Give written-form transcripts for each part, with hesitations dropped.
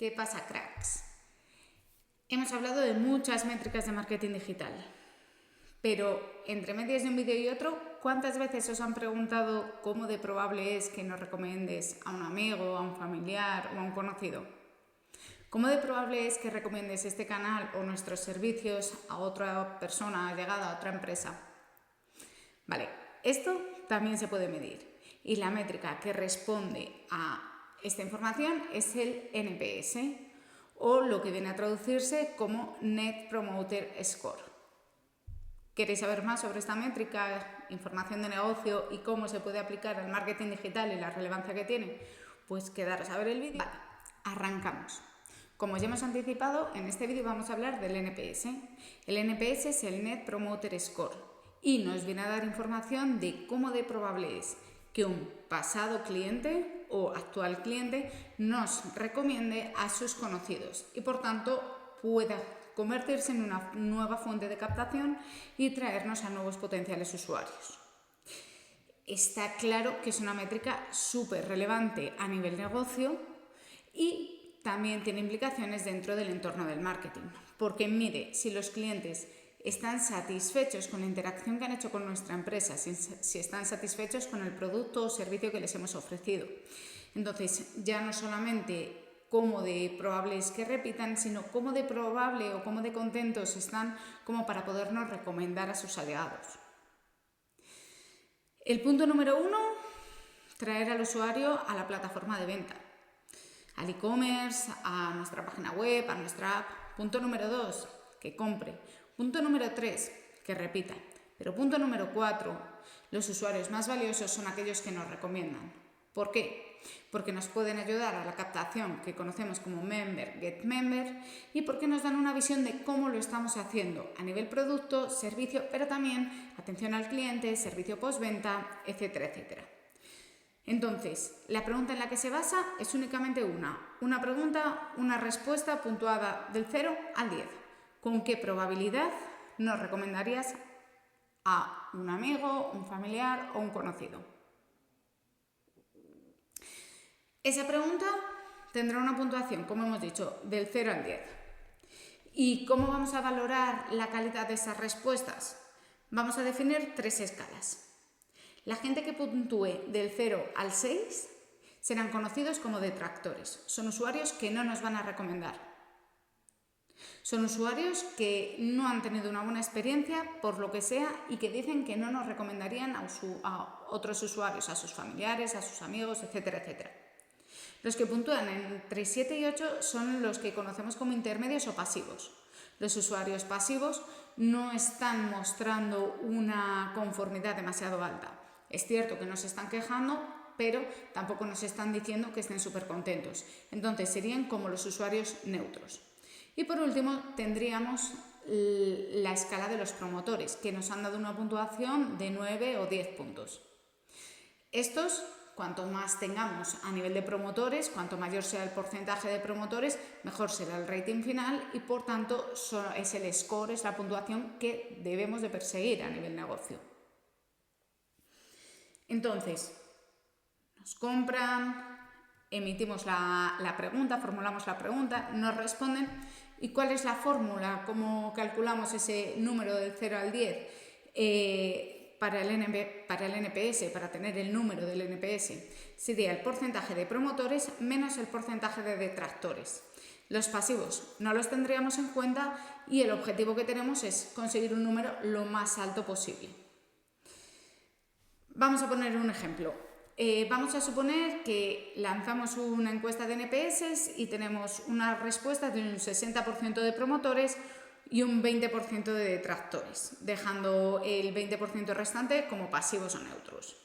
¿Qué pasa, cracks? Hemos hablado de muchas métricas de marketing digital, pero entre medias de un vídeo y otro, ¿cuántas veces os han preguntado cómo de probable es que nos recomiendes a un amigo, a un familiar o a un conocido? ¿Cómo de probable es que recomiendes este canal o nuestros servicios a otra persona allegada, a otra empresa? Vale, esto también se puede medir y la métrica que responde a esta información es el NPS o lo que viene a traducirse como Net Promoter Score. ¿Queréis saber más sobre esta métrica, información de negocio y cómo se puede aplicar al marketing digital y la relevancia que tiene? Pues quedaros a ver el vídeo. Vale, arrancamos. Como ya hemos anticipado, en este vídeo vamos a hablar del NPS. El NPS es el Net Promoter Score y nos viene a dar información de cómo de probable es que un pasado cliente o actual cliente nos recomiende a sus conocidos y por tanto pueda convertirse en una nueva fuente de captación y traernos a nuevos potenciales usuarios. Está claro que es una métrica súper relevante a nivel negocio y también tiene implicaciones dentro del entorno del marketing, porque mide si los clientes están satisfechos con la interacción que han hecho con nuestra empresa, si están satisfechos con el producto o servicio que les hemos ofrecido. Entonces, ya no solamente cómo de probable es que repitan, sino cómo de probable o cómo de contentos están como para podernos recomendar a sus allegados. El punto número 1, traer al usuario a la plataforma de venta, al e-commerce, a nuestra página web, a nuestra app. Punto número 2, que compre. Punto número 3, que repita. Pero punto número 4, los usuarios más valiosos son aquellos que nos recomiendan. ¿Por qué? Porque nos pueden ayudar a la captación que conocemos como Member, Get Member y porque nos dan una visión de cómo lo estamos haciendo a nivel producto, servicio, pero también atención al cliente, servicio postventa, etcétera, etcétera. Entonces, la pregunta en la que se basa es únicamente una pregunta, una respuesta puntuada del 0 al 10. ¿Con qué probabilidad nos recomendarías a un amigo, un familiar o un conocido? Esa pregunta tendrá una puntuación, como hemos dicho, del 0 al 10. ¿Y cómo vamos a valorar la calidad de esas respuestas? Vamos a definir 3 escalas. La gente que puntúe del 0 al 6 serán conocidos como detractores. Son usuarios que no nos van a recomendar. Son usuarios que no han tenido una buena experiencia por lo que sea y que dicen que no nos recomendarían a otros usuarios, a sus familiares, a sus amigos, etcétera, etcétera. Los que puntúan entre 7 y 8 son los que conocemos como intermedios o pasivos. Los usuarios pasivos no están mostrando una conformidad demasiado alta. Es cierto que nos están quejando, pero tampoco nos están diciendo que estén súper contentos. Entonces serían como los usuarios neutros. Y por último tendríamos la escala de los promotores, que nos han dado una puntuación de 9 o 10 puntos. Estos, cuanto más tengamos a nivel de promotores, cuanto mayor sea el porcentaje de promotores, mejor será el rating final y por tanto es el score, es la puntuación que debemos de perseguir a nivel negocio. Entonces, nos compran, emitimos la pregunta, formulamos la pregunta, nos responden. ¿Y cuál es la fórmula? ¿Cómo calculamos ese número del 0 al 10 para el NPS, para tener el número del NPS? Sería el porcentaje de promotores menos el porcentaje de detractores. Los pasivos no los tendríamos en cuenta y el objetivo que tenemos es conseguir un número lo más alto posible. Vamos a poner un ejemplo. Vamos a suponer que lanzamos una encuesta de NPS y tenemos una respuesta de un 60% de promotores y un 20% de detractores, dejando el 20% restante como pasivos o neutros.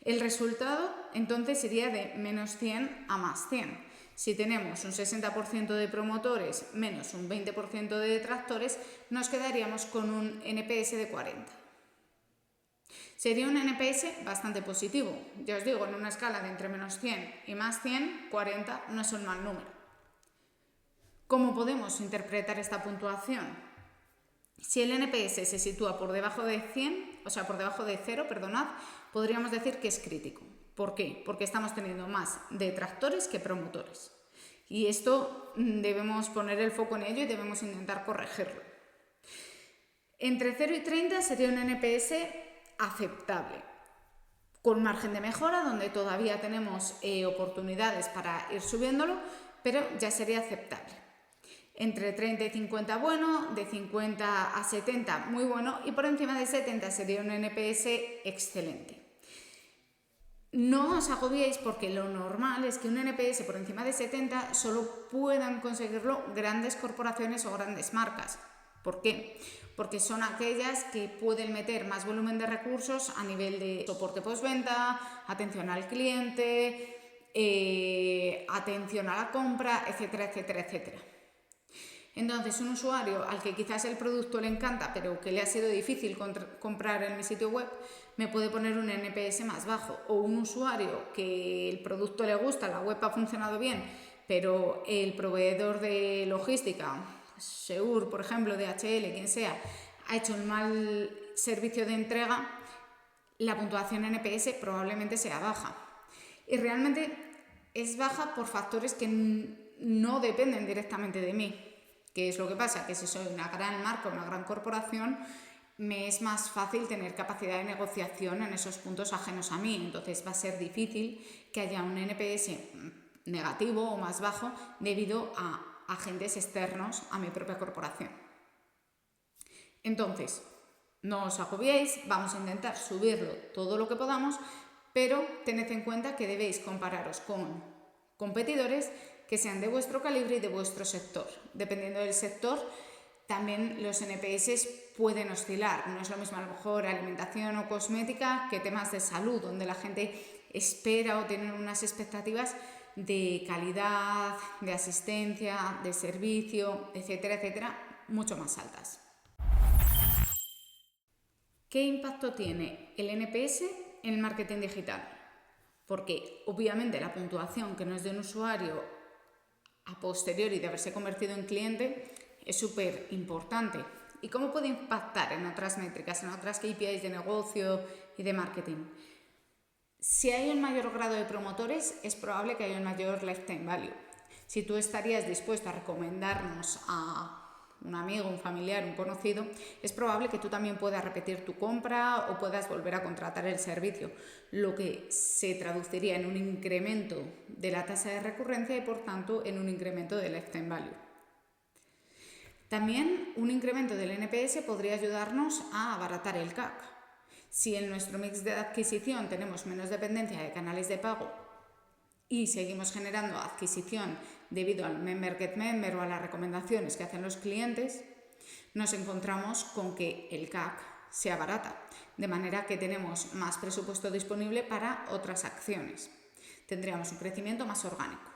El resultado entonces sería de menos 100 a más 100. Si tenemos un 60% de promotores menos un 20% de detractores, nos quedaríamos con un NPS de 40. Sería un NPS bastante positivo. Ya os digo, en una escala de entre menos 100 y más 100, 40 no es un mal número. ¿Cómo podemos interpretar esta puntuación? Si el NPS se sitúa por debajo de 100, o sea, por debajo de 0, podríamos decir que es crítico. ¿Por qué? Porque estamos teniendo más detractores que promotores. Y esto debemos poner el foco en ello y debemos intentar corregirlo. Entre 0 y 30 sería un NPS aceptable, con margen de mejora, donde todavía tenemos oportunidades para ir subiéndolo, pero ya sería aceptable. Entre 30 y 50 bueno, de 50 a 70 muy bueno y por encima de 70 sería un NPS excelente. No os agobiéis porque lo normal es que un NPS por encima de 70 solo puedan conseguirlo grandes corporaciones o grandes marcas. ¿Por qué? Porque son aquellas que pueden meter más volumen de recursos a nivel de soporte postventa, atención al cliente, atención a la compra, etcétera, etcétera, etcétera. Entonces, un usuario al que quizás el producto le encanta, pero que le ha sido difícil comprar en mi sitio web, me puede poner un NPS más bajo. O un usuario que el producto le gusta, la web ha funcionado bien, pero el proveedor de logística, Seur, por ejemplo, DHL, quien sea, ha hecho un mal servicio de entrega, la puntuación NPS probablemente sea baja. Y realmente es baja por factores que no dependen directamente de mí. ¿Qué es lo que pasa? Que si soy una gran marca, una gran corporación, me es más fácil tener capacidad de negociación en esos puntos ajenos a mí. Entonces va a ser difícil que haya un NPS negativo o más bajo debido a agentes externos a mi propia corporación. Entonces, no os agobiéis, vamos a intentar subirlo todo lo que podamos, pero tened en cuenta que debéis compararos con competidores que sean de vuestro calibre y de vuestro sector. Dependiendo del sector, también los NPS pueden oscilar. No es lo mismo a lo mejor alimentación o cosmética que temas de salud, donde la gente espera o tiene unas expectativas de calidad, de asistencia, de servicio, etcétera, etcétera, mucho más altas. ¿Qué impacto tiene el NPS en el marketing digital? Porque obviamente la puntuación que nos dé un usuario a posteriori de haberse convertido en cliente es súper importante. ¿Y cómo puede impactar en otras métricas, en otras KPIs de negocio y de marketing? Si hay un mayor grado de promotores, es probable que haya un mayor lifetime value. Si tú estarías dispuesto a recomendarnos a un amigo, un familiar, un conocido, es probable que tú también puedas repetir tu compra o puedas volver a contratar el servicio, lo que se traduciría en un incremento de la tasa de recurrencia y por tanto en un incremento del lifetime value. También un incremento del NPS podría ayudarnos a abaratar el CAC. Si en nuestro mix de adquisición tenemos menos dependencia de canales de pago y seguimos generando adquisición debido al Member Get Member o a las recomendaciones que hacen los clientes, nos encontramos con que el CAC se abarata, de manera que tenemos más presupuesto disponible para otras acciones. Tendríamos un crecimiento más orgánico.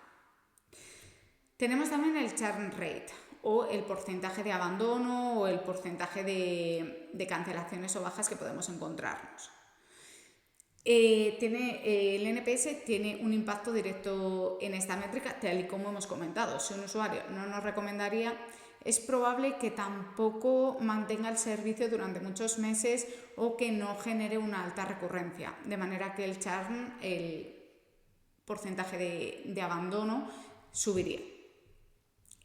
Tenemos también el churn rate o el porcentaje de abandono o el porcentaje de cancelaciones o bajas que podemos encontrarnos. El NPS tiene un impacto directo en esta métrica, tal y como hemos comentado. Si un usuario no nos recomendaría, es probable que tampoco mantenga el servicio durante muchos meses o que no genere una alta recurrencia, de manera que el churn, el porcentaje de abandono, subiría.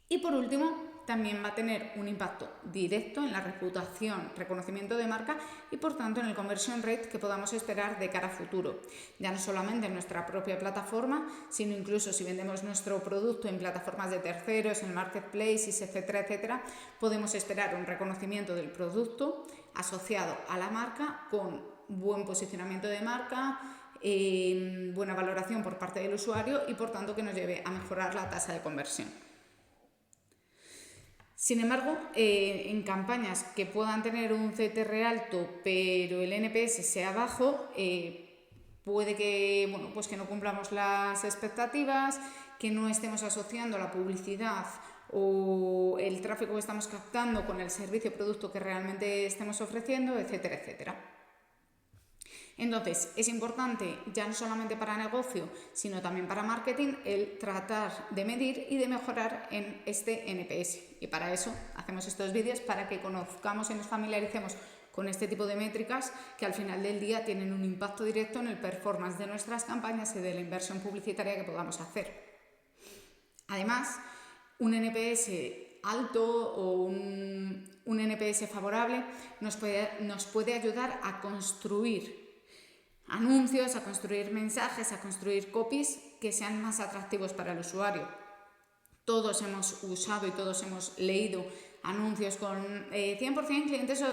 Y por último, también va a tener un impacto directo en la reputación, reconocimiento de marca y por tanto en el conversion rate que podamos esperar de cara a futuro. Ya no solamente en nuestra propia plataforma, sino incluso si vendemos nuestro producto en plataformas de terceros, en marketplaces, etcétera, etcétera, podemos esperar un reconocimiento del producto asociado a la marca con buen posicionamiento de marca, buena valoración por parte del usuario y por tanto que nos lleve a mejorar la tasa de conversión. Sin embargo, en campañas que puedan tener un CTR alto pero el NPS sea bajo, puede que, que no cumplamos las expectativas, que no estemos asociando la publicidad o el tráfico que estamos captando con el servicio o producto que realmente estemos ofreciendo, etcétera, etcétera. Entonces, es importante, ya no solamente para negocio, sino también para marketing, el tratar de medir y de mejorar en este NPS. Y para eso hacemos estos vídeos, para que conozcamos y nos familiaricemos con este tipo de métricas que al final del día tienen un impacto directo en el performance de nuestras campañas y de la inversión publicitaria que podamos hacer. Además, un NPS alto o un NPS favorable nos puede ayudar a construir anuncios, a construir mensajes, a construir copies que sean más atractivos para el usuario. Todos hemos usado y todos hemos leído anuncios con 100% clientes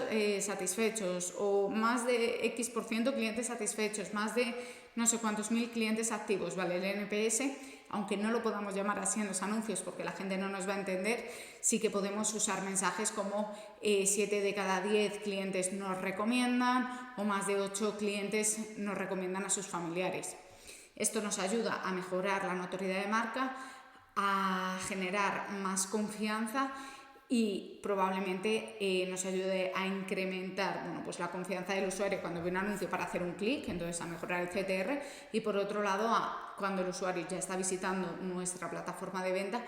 satisfechos o más de X% clientes satisfechos, más de no sé cuántos mil clientes activos, ¿vale? El NPS, aunque no lo podamos llamar así en los anuncios porque la gente no nos va a entender, sí que podemos usar mensajes como 7 de cada 10 clientes nos recomiendan o más de 8 clientes nos recomiendan a sus familiares. Esto nos ayuda a mejorar la notoriedad de marca, a generar más confianza y probablemente nos ayude a incrementar pues la confianza del usuario cuando ve un anuncio para hacer un clic, entonces a mejorar el CTR, y por otro lado cuando el usuario ya está visitando nuestra plataforma de venta,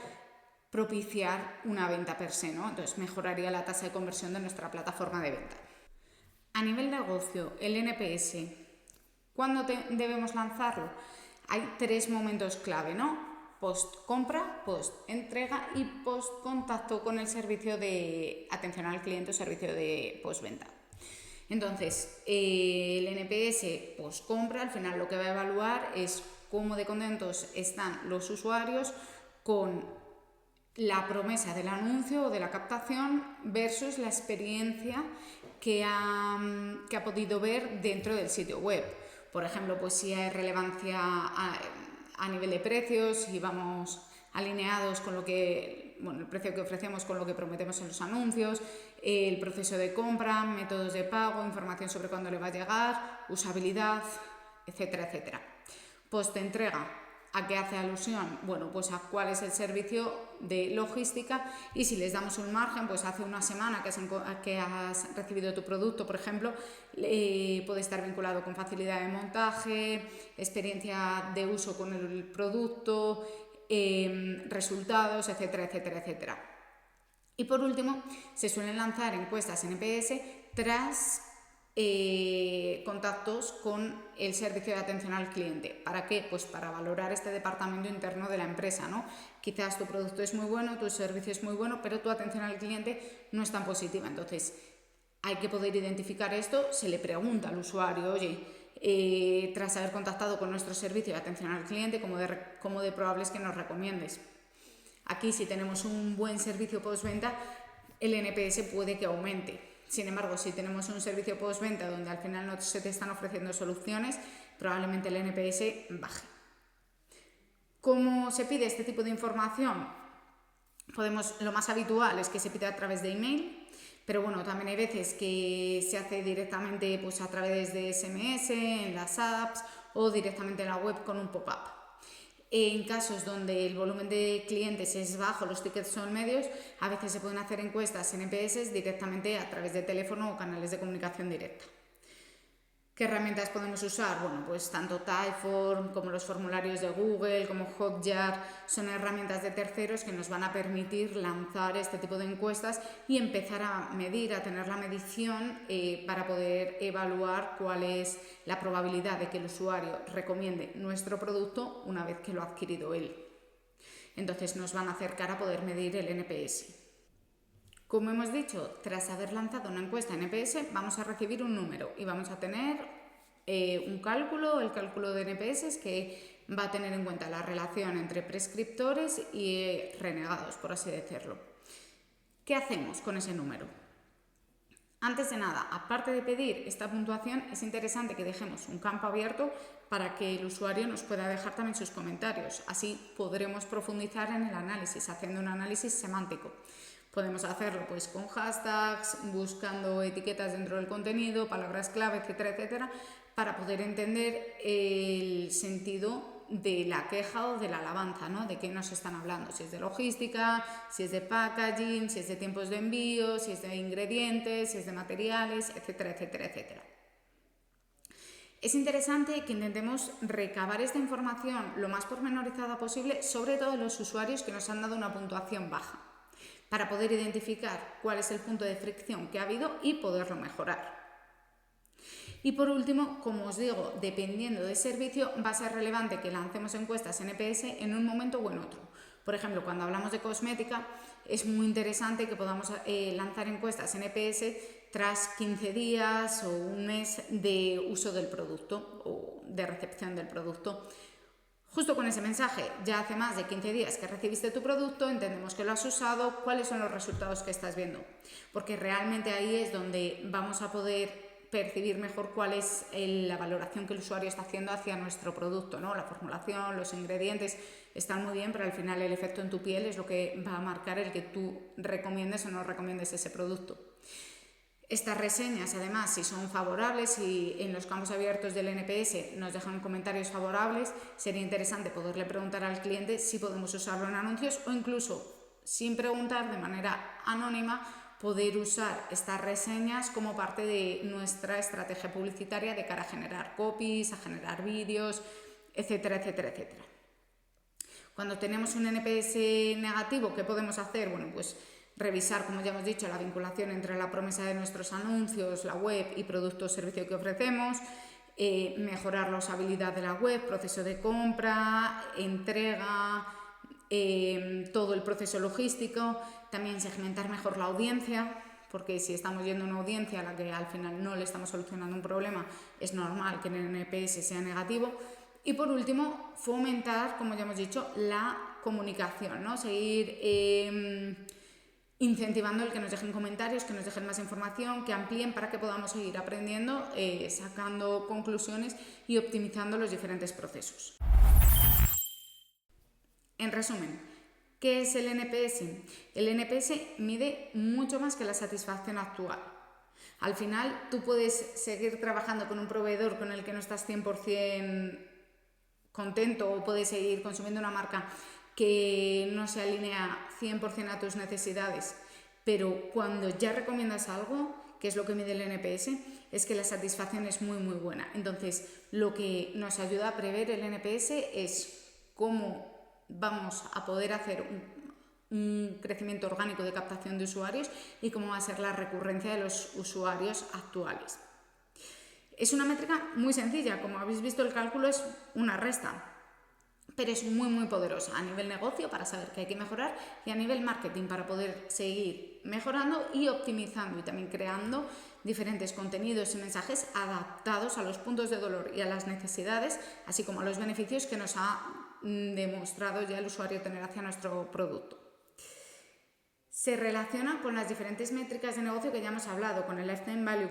propiciar una venta per se, ¿no? Entonces mejoraría la tasa de conversión de nuestra plataforma de venta. A nivel negocio, el NPS, ¿cuándo debemos lanzarlo? Hay 3 momentos clave, ¿no? Post compra, post entrega y post contacto con el servicio de atención al cliente o servicio de postventa. Entonces, el NPS post compra al final lo que va a evaluar es cómo de contentos están los usuarios con la promesa del anuncio o de la captación versus la experiencia que ha podido ver dentro del sitio web. Por ejemplo, pues si hay relevancia a nivel de precios, si vamos alineados con el precio que ofrecemos con lo que prometemos en los anuncios, el proceso de compra, métodos de pago, información sobre cuándo le va a llegar, usabilidad, etcétera, etcétera. Post entrega, ¿a qué hace alusión? Bueno, pues a cuál es el servicio de logística, y si les damos un margen, pues hace una semana que has recibido tu producto, por ejemplo, puede estar vinculado con facilidad de montaje, experiencia de uso con el producto, resultados, etcétera, etcétera, etcétera. Y por último, se suelen lanzar encuestas NPS tras contactos con el servicio de atención al cliente. ¿Para qué? Pues para valorar este departamento interno de la empresa, ¿no? Quizás tu producto es muy bueno, tu servicio es muy bueno, pero tu atención al cliente no es tan positiva. Entonces, hay que poder identificar esto. Se le pregunta al usuario, oye, tras haber contactado con nuestro servicio de atención al cliente, ¿cómo de probable es que nos recomiendes? Aquí, si tenemos un buen servicio postventa, el NPS puede que aumente. Sin embargo, si tenemos un servicio postventa donde al final no se te están ofreciendo soluciones, probablemente el NPS baje. ¿Cómo se pide este tipo de información? Lo más habitual es que se pida a través de email, pero bueno, también hay veces que se hace directamente pues, a través de SMS, en las apps o directamente en la web con un pop-up. En casos donde el volumen de clientes es bajo, los tickets son medios, a veces se pueden hacer encuestas NPS directamente a través de teléfono o canales de comunicación directa. ¿Qué herramientas podemos usar? Bueno, pues tanto Typeform como los formularios de Google, como Hotjar, son herramientas de terceros que nos van a permitir lanzar este tipo de encuestas y empezar a medir, a tener la medición para poder evaluar cuál es la probabilidad de que el usuario recomiende nuestro producto una vez que lo ha adquirido él. Entonces nos van a acercar a poder medir el NPS. Como hemos dicho, tras haber lanzado una encuesta NPS, vamos a recibir un número y vamos a tener un cálculo, el cálculo de NPS, que va a tener en cuenta la relación entre prescriptores y renegados, por así decirlo. ¿Qué hacemos con ese número? Antes de nada, aparte de pedir esta puntuación, es interesante que dejemos un campo abierto para que el usuario nos pueda dejar también sus comentarios. Así podremos profundizar en el análisis, haciendo un análisis semántico. Podemos hacerlo pues con hashtags, buscando etiquetas dentro del contenido, palabras clave, etcétera, etcétera, para poder entender el sentido de la queja o de la alabanza, ¿no? De qué nos están hablando, si es de logística, si es de packaging, si es de tiempos de envío, si es de ingredientes, si es de materiales, etcétera, etcétera, etcétera. Es interesante que intentemos recabar esta información lo más pormenorizada posible, sobre todo los usuarios que nos han dado una puntuación baja, para poder identificar cuál es el punto de fricción que ha habido y poderlo mejorar. Y por último, como os digo, dependiendo del servicio, va a ser relevante que lancemos encuestas NPS en un momento o en otro. Por ejemplo, cuando hablamos de cosmética, es muy interesante que podamos lanzar encuestas NPS tras 15 días o un mes de uso del producto o de recepción del producto. Justo con ese mensaje, ya hace más de 15 días que recibiste tu producto, entendemos que lo has usado, cuáles son los resultados que estás viendo, porque realmente ahí es donde vamos a poder percibir mejor cuál es la valoración que el usuario está haciendo hacia nuestro producto, ¿no? La formulación, los ingredientes están muy bien, pero al final el efecto en tu piel es lo que va a marcar el que tú recomiendes o no recomiendes ese producto. Estas reseñas, además, si son favorables y en los campos abiertos del NPS nos dejan comentarios favorables, sería interesante poderle preguntar al cliente si podemos usarlo en anuncios o incluso, sin preguntar, de manera anónima, poder usar estas reseñas como parte de nuestra estrategia publicitaria de cara a generar copies, a generar vídeos, etcétera, etcétera, etcétera. Cuando tenemos un NPS negativo, ¿qué podemos hacer? Bueno, pues revisar, como ya hemos dicho, la vinculación entre la promesa de nuestros anuncios, la web y producto o servicio que ofrecemos, mejorar la usabilidad de la web, proceso de compra, entrega, todo el proceso logístico, también segmentar mejor la audiencia, porque si estamos yendo a una audiencia a la que al final no le estamos solucionando un problema, es normal que el NPS sea negativo. Y por último, fomentar, como ya hemos dicho, la comunicación, ¿no? Seguir incentivando el que nos dejen comentarios, que nos dejen más información, que amplíen para que podamos seguir aprendiendo, sacando conclusiones y optimizando los diferentes procesos. En resumen, ¿qué es el NPS? El NPS mide mucho más que la satisfacción actual. Al final, tú puedes seguir trabajando con un proveedor con el que no estás 100% contento o puedes seguir consumiendo una marca que no se alinea 100% a tus necesidades, pero cuando ya recomiendas algo, que es lo que mide el NPS, es que la satisfacción es muy muy buena. Entonces, lo que nos ayuda a prever el NPS es cómo vamos a poder hacer un crecimiento orgánico de captación de usuarios y cómo va a ser la recurrencia de los usuarios actuales. Es una métrica muy sencilla, como habéis visto el cálculo es una resta, pero es muy muy poderosa a nivel negocio para saber qué hay que mejorar y a nivel marketing para poder seguir mejorando y optimizando y también creando diferentes contenidos y mensajes adaptados a los puntos de dolor y a las necesidades, así como a los beneficios que nos ha demostrado ya el usuario tener hacia nuestro producto. Se relaciona con las diferentes métricas de negocio que ya hemos hablado, con el lifetime value,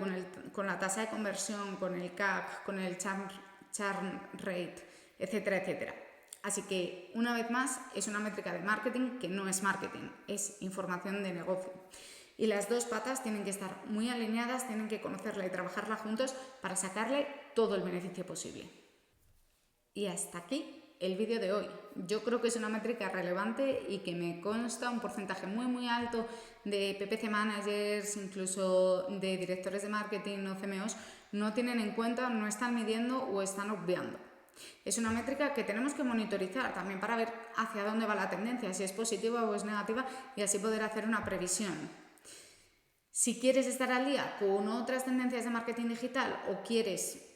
con la tasa de conversión, con el CAC, con el churn rate, etcétera, etcétera. Así que, una vez más, es una métrica de marketing que no es marketing, es información de negocio. Y las dos patas tienen que estar muy alineadas, tienen que conocerla y trabajarla juntos para sacarle todo el beneficio posible. Y hasta aquí el vídeo de hoy. Yo creo que es una métrica relevante y que me consta un porcentaje muy muy alto de PPC managers, incluso de directores de marketing o CMOs, no tienen en cuenta, no están midiendo o están obviando. Es una métrica que tenemos que monitorizar también para ver hacia dónde va la tendencia, si es positiva o es negativa y así poder hacer una previsión. Si quieres estar al día con otras tendencias de marketing digital o quieres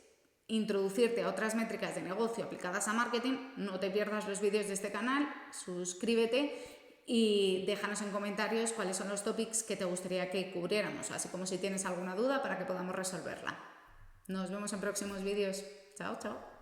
introducirte a otras métricas de negocio aplicadas a marketing, no te pierdas los vídeos de este canal, suscríbete y déjanos en comentarios cuáles son los topics que te gustaría que cubriéramos, así como si tienes alguna duda para que podamos resolverla. Nos vemos en próximos vídeos. Chao, chao.